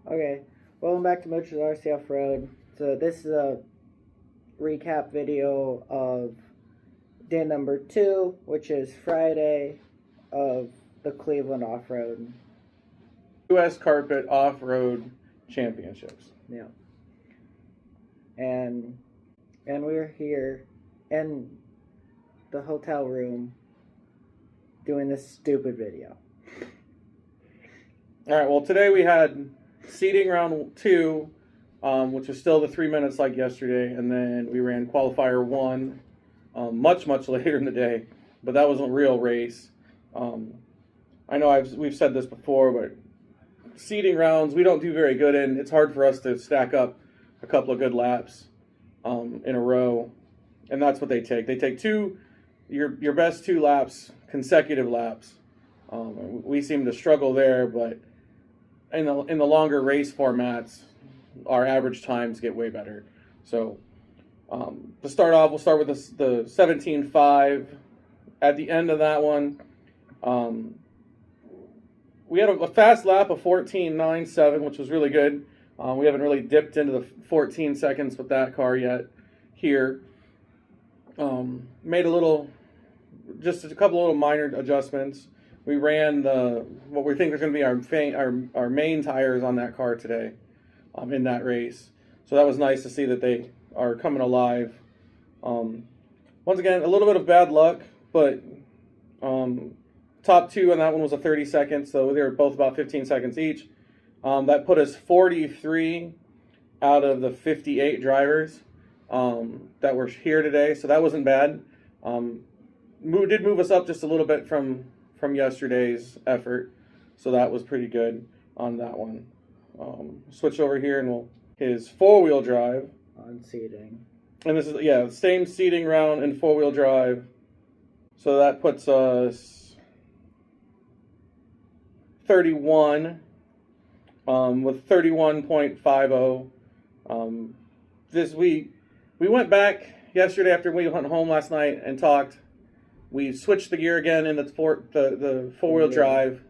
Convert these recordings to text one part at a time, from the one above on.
Okay, welcome back to Motorz RC Off-Road. So this is a recap video of day number 2, which is Friday of the Cleveland Off-Road. U.S. Carpet Off-Road Championships. Yeah. And we're here in the hotel room doing this stupid video. Alright, well today we had seeding round 2, which was still the 3 minutes like yesterday, and then we ran qualifier 1 much later in the day, but that wasn't a real race. I know we've said this before, but seeding rounds we don't do very good in. It's hard for us to stack up a couple of good laps in a row, and that's what they take. They take your best 2 laps, consecutive laps. We seem to struggle there, but in the longer race formats, our average times get way better. So to start off, we'll start with the 17.5. At the end of that one, we had a fast lap of 14.97, which was really good. We haven't really dipped into the 14 seconds with that car yet here. Made just a couple little minor adjustments. We ran what we think is going to be our main tires on that car today in that race. So that was nice to see that they are coming alive. Once again, a little bit of bad luck, but top 2 on that one was a 30 seconds, so they were both about 15 seconds each. That put us 43 out of the 58 drivers that were here today, so that wasn't bad. Did move us up just a little bit from yesterday's effort, so that was pretty good on that one. Switch over here and his 4-wheel drive On seating. And this is same seating round and 4-wheel drive, so that puts us 31 with 31.50. We went back yesterday after we went home last night and talked. We switched the gear again in the 4-wheel drive.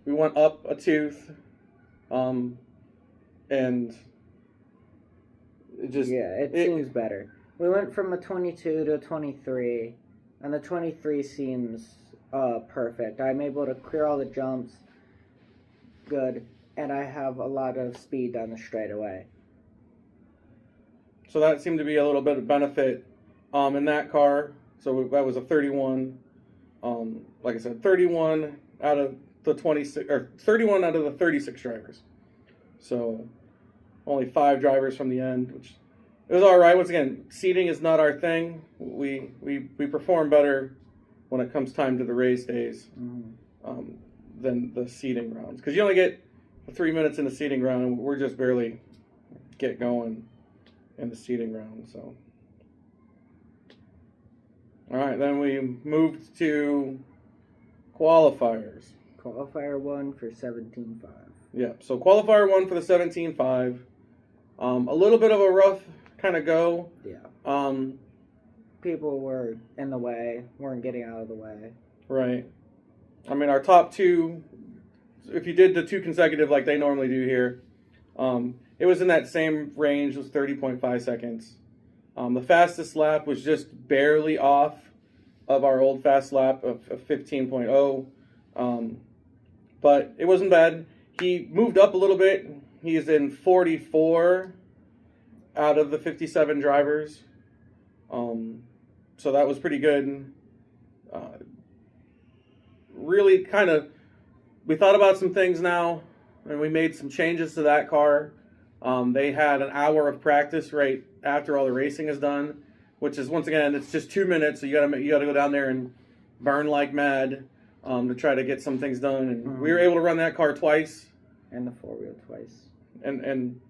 We went up a tooth, and it seems better. We went from a 22 to a 23, and the 23 seems perfect. I'm able to clear all the jumps good, and I have a lot of speed down the straightaway. So that seemed to be a little bit of benefit in that car. So that was a 31, like I said, 31 out of the 26, or 31 out of the 36 drivers. So only 5 drivers from the end, which it was all right. Once again, seating is not our thing. We perform better when it comes time to the race days than the seating rounds, because you only get 3 minutes in the seating round, and we're just barely get going in the seating round. So. All right, then we moved to qualifiers. Qualifier 1 for 17.5. Yeah, so qualifier 1 for the 17.5. A little bit of a rough kind of go. Yeah. People were in the way, weren't getting out of the way. Right. I mean, our top 2, if you did the 2 consecutive like they normally do here, it was in that same range, it was 30.5 seconds. The fastest lap was just barely off of our old fast lap of 15.0, but it wasn't bad. He moved up a little bit. He's in 44 out of the 57 drivers, so that was pretty good. Really we thought about some things now, and we made some changes to that car. They had an hour of practice right after all the racing is done, which is, once again, it's just 2 minutes, so you gotta go down there and burn like mad to try to get some things done. And we were able to run that car twice, and the 4-wheel twice, and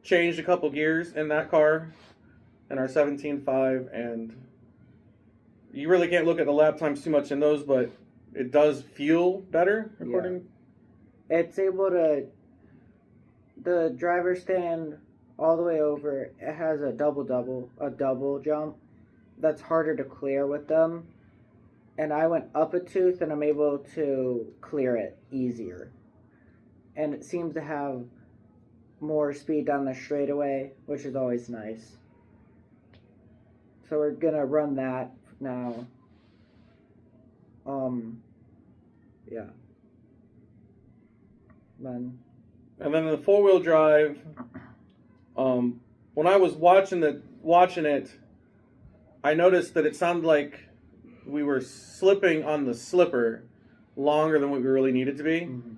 changed a couple gears in that car in our 17.5. And you really can't look at the lap times too much in those, but it does feel better according. Yeah. It's able to. The driver stand all the way over, it has a double jump that's harder to clear with them, and I went up a tooth, and I'm able to clear it easier. And it seems to have more speed down the straightaway, which is always nice. So we're gonna run that now. Yeah. Then. And then the 4-wheel drive. When I was watching it, I noticed that it sounded like we were slipping on the slipper longer than what we really needed to be. Mm-hmm.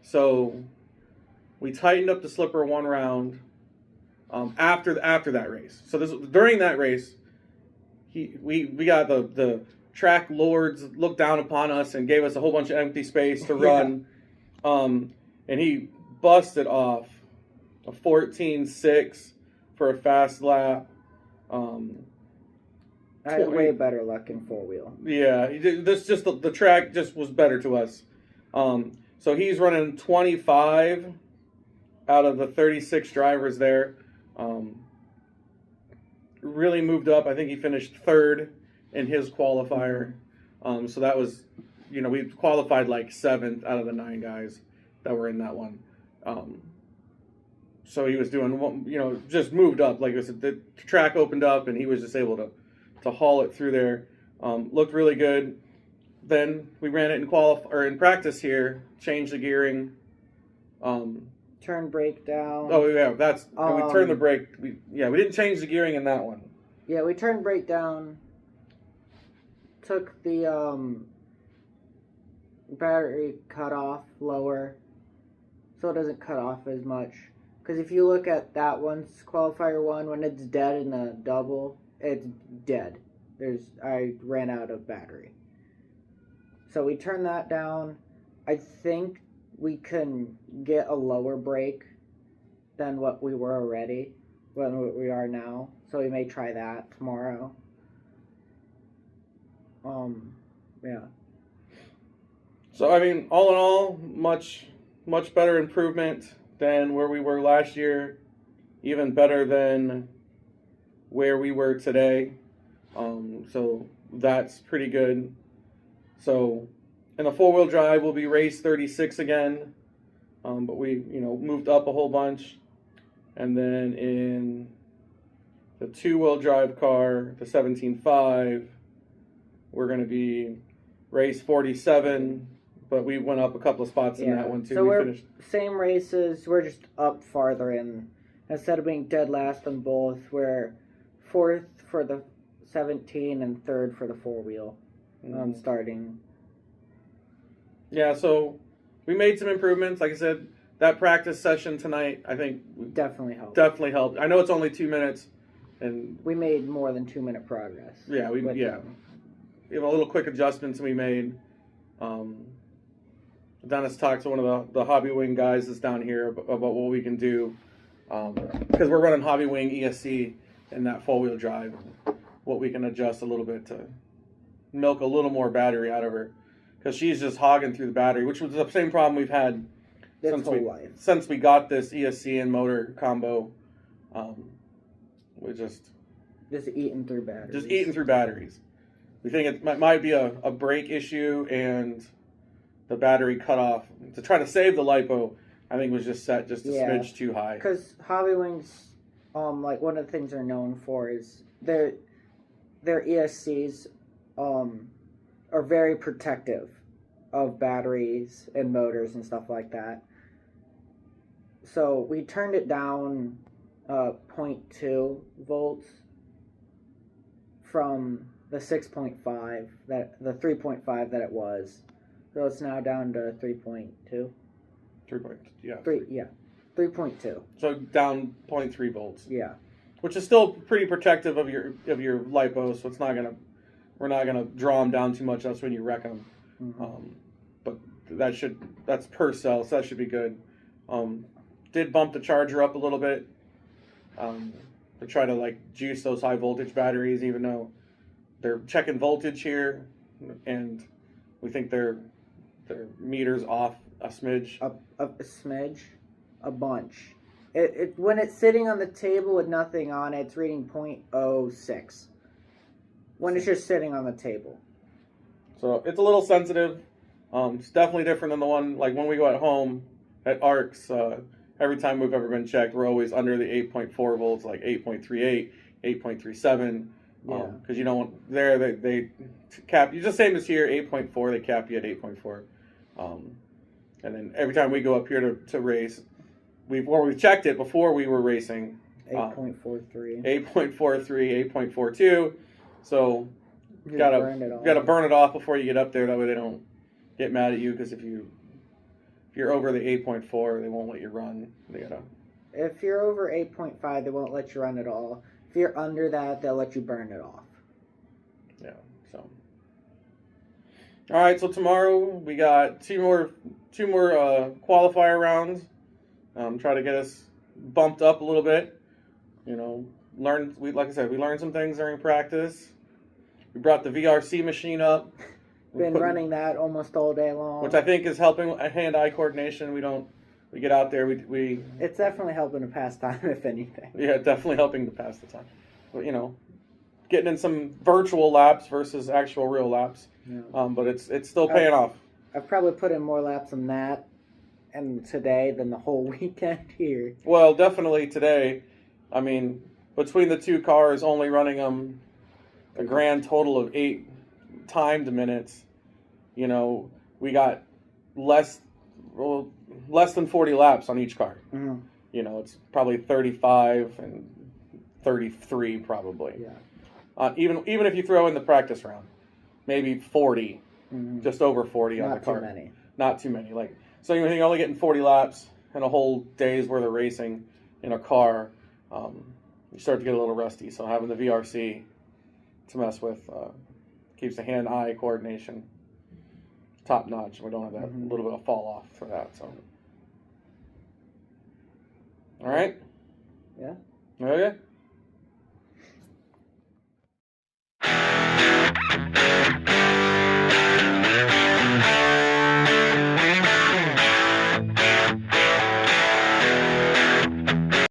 So we tightened up the slipper one round after that race. So during that race, we got the track lords looked down upon us and gave us a whole bunch of empty space to run. And he busted off a 14.6 for a fast lap. I had way better luck in 4-wheel. Yeah, the track just was better to us. So he's running 25 out of the 36 drivers there. Really moved up. I think he finished third in his qualifier. So that was, we qualified like 7th out of the 9 guys that were in that one. So he was doing, just moved up. Like I said, the track opened up and he was just able to haul it through there. Looked really good. Then we ran it in practice here. Changed the gearing. Turn brake down. Oh yeah, we turned the brake. We didn't change the gearing in that one. Yeah, we turned brake down. Took the battery cutoff lower, so it doesn't cut off as much. Because if you look at that one's qualifier one, when it's dead in the double, it's dead. I ran out of battery. So we turned that down. I think we can get a lower brake than what we were already, than what we are now. So we may try that tomorrow. Yeah. So I mean, all in all, much better improvement than where we were last year. Even better than where we were today. So that's pretty good. So in the 4-wheel drive, we'll be race 36 again. But we, moved up a whole bunch. And then in the 2-wheel drive car, the 17.5, we're going to be race 47. But we went up a couple of spots in that one too. So we're same races. We're just up farther in. Instead of being dead last on both, we're 4th for the 17 and 3rd for the 4-wheel. Starting. Yeah, so we made some improvements. Like I said, that practice session tonight, I think definitely helped. I know it's only 2 minutes, and we made more than 2-minute progress. Yeah, we have a little quick adjustments we made. Dennis talked to one of the Hobby Wing guys that's down here about what we can do, because we're running Hobby Wing ESC in that 4-wheel drive. What we can adjust a little bit to milk a little more battery out of her, because she's just hogging through the battery, which was the same problem we've had since we got this ESC and motor combo. We just eating through batteries. We think it might be a brake issue, and the battery cutoff to try to save the LiPo, I think, was just set just a smidge too high. Because Hobby Wings, like one of the things they're known for is their ESCs are very protective of batteries and motors and stuff like that. So we turned it down 0.2 volts from the 6.5 the 3.5 that it was. So it's now down to 3.2. 3.2. So down 0.3 volts. Yeah. Which is still pretty protective of your LiPo, so we're not gonna draw them down too much. That's when you wreck them. Mm-hmm. But that's per cell, so that should be good. Did bump the charger up a little bit to try to juice those high voltage batteries, even though they're checking voltage here, and we think their meter's off a smidge. A smidge, a bunch. It when it's sitting on the table with nothing on it, it's reading 0.06. When it's just sitting on the table. So it's a little sensitive. It's definitely different than the one, like when we go at home at ARCS, every time we've ever been checked, we're always under the 8.4 volts, like 8.38, 8.37. Because you don't, there they cap, you just same as here, 8.4, they cap you at 8.4. And then every time we go up here to race, we've checked it before we were racing. 8.43. 8.43, 8.42. So gotta burn it off before you get up there. That way they don't get mad at you, because if you're over the 8.4, they won't let you run. If you're over 8.5, they won't let you run at all. If you're under that, they'll let you burn it off. Yeah. So. All right. So tomorrow we got two more qualifier rounds. Try to get us bumped up a little bit. Like I said, we learned some things during practice. We brought the VRC machine up. Been running that almost all day long, which I think is helping hand-eye coordination. We get out there. We. It's definitely helping to pass time, if anything. Yeah, definitely helping to pass the time. But getting in some virtual laps versus actual real laps. Yeah. But it's still paying off. I've probably put in more laps than that, and today than the whole weekend here. Well, definitely today. I mean, between the two cars, only running them a grand total of 8 timed minutes. We got less than 40 laps on each car. Mm-hmm. It's probably 35 and 33 probably. Yeah. Even if you throw in the practice round, maybe 40, just over 40 on the car. Not too many. Not too many. So you're only getting 40 laps and a whole day's worth of racing in a car. You start to get a little rusty. So having the VRC to mess with keeps the hand-eye coordination top notch. We don't have that little bit of fall off for that. So, all right. Yeah. Okay.